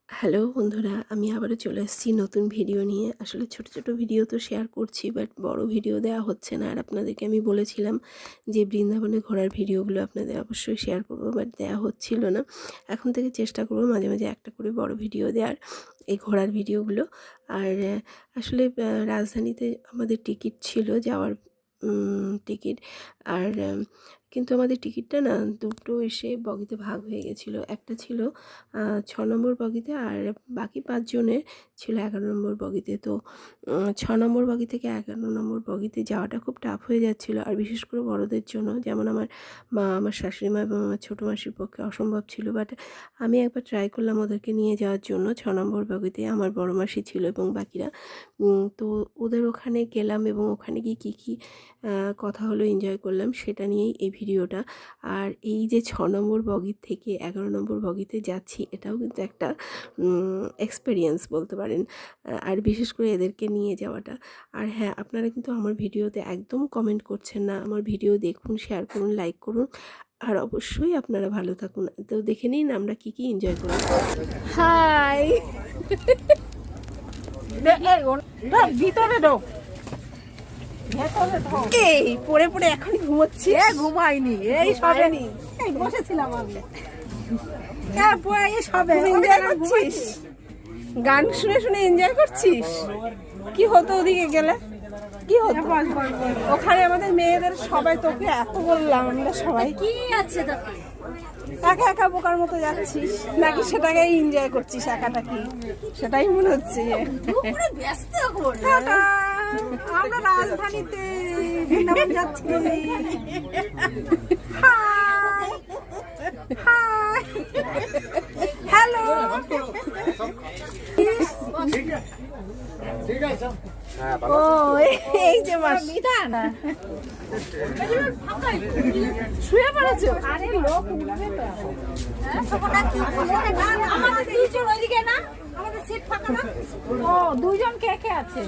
Hello বন্ধুরা, আমি আবারও চলে এসেছি নতুন ভিডিও নিয়ে। আসলে ছোট ছোট ভিডিও তো শেয়ার করছি, বাট বড় ভিডিও দেওয়া হচ্ছে না। আর আপনাদেরকে আমি বলেছিলাম যে বৃন্দাবনে ঘোরার ভিডিওগুলো আপনাদের অবশ্যই শেয়ার করব, বাট দেওয়া হচ্ছিল না। এখন থেকে চেষ্টা করব মাঝে মাঝে একটা করে বড় ভিডিও দেওয়ার, এই ঘোরার ভিডিওগুলো। আর আসলে রাজধানীতে আমাদের টিকিট ছিল যাওয়ার, টিকিট। আর কিন্তু আমাদের টিকিটটা না দুটো এসে বগিতে ভাগ হয়ে গেছিলো। একটা ছিল 6 নম্বর বগিতে, আর বাকি 5 জনের ছিল 11 নম্বর বগিতে। তো 6 নম্বর বগি থেকে 11 নম্বর বগিতে যাওয়াটা খুব টাফ হয়ে যাচ্ছিলো, আর বিশেষ করে বড়দের জন্য। যেমন আমার মা, আমার শাশুড়ি মা এবং আমার ছোটো মাসির পক্ষে অসম্ভব ছিল। বাট আমি একবার ট্রাই করলাম ওদেরকে নিয়ে যাওয়ার জন্য। 6 নম্বর বগিতে আমার বড় মাসি ছিল এবং বাকিরা। তো ওদের ওখানে গেলাম এবং ওখানে গিয়ে কী কথা হলো, এনজয় করলাম, সেটা নিয়েই এই ভিডিওটা। আর এই যে 6 নম্বর বগির থেকে 11 নম্বর বগিতে যাচ্ছি, এটাও কিন্তু একটা এক্সপেরিয়েন্স বলতে পারেন। আর বিশেষ করে এদেরকে নিয়ে যাওয়াটা। আর হ্যাঁ, আপনারা কিন্তু আমার ভিডিওতে একদম কমেন্ট করছেন না। আমার ভিডিও দেখুন, শেয়ার করুন, লাইক করুন, আর অবশ্যই আপনারা ভালো থাকুন। তো দেখে নিন আমরা কী এনজয় করি। হাই, ভিতরে ঢোক। এই পড়ে পড়ে এখনই ঘুমোচ্ছি। ঘুমাইনি, এই সবে এই বসেছিলাম আমি। সবে এনজয় করছিস, গান শুনে শুনে এনজয় করছিস। কি হতো ওদিকে গেলে, কি হতো? ওখানে আমাদের মেয়েদের সবাই, তোকে এত বললাম, আমরা সবাই কি আছে একা একা বোকার মতো যাচ্ছিস, নাকি সেটাকে এনজয় করছিস একাটা? কি সেটাই মনে হচ্ছে। ব্যস্ত টাটা। আমরা রাজধানীতে বৃন্দাবন যাচ্ছি। High high, hello. ও এই যে বিধান শুয়ে পড়েছো? আরে লোক উঠবে তো। আমাদের দুইজন ওইদিকে না, আমাদের সিট ফাঁকা না। ও দুইজন কে কে আছে?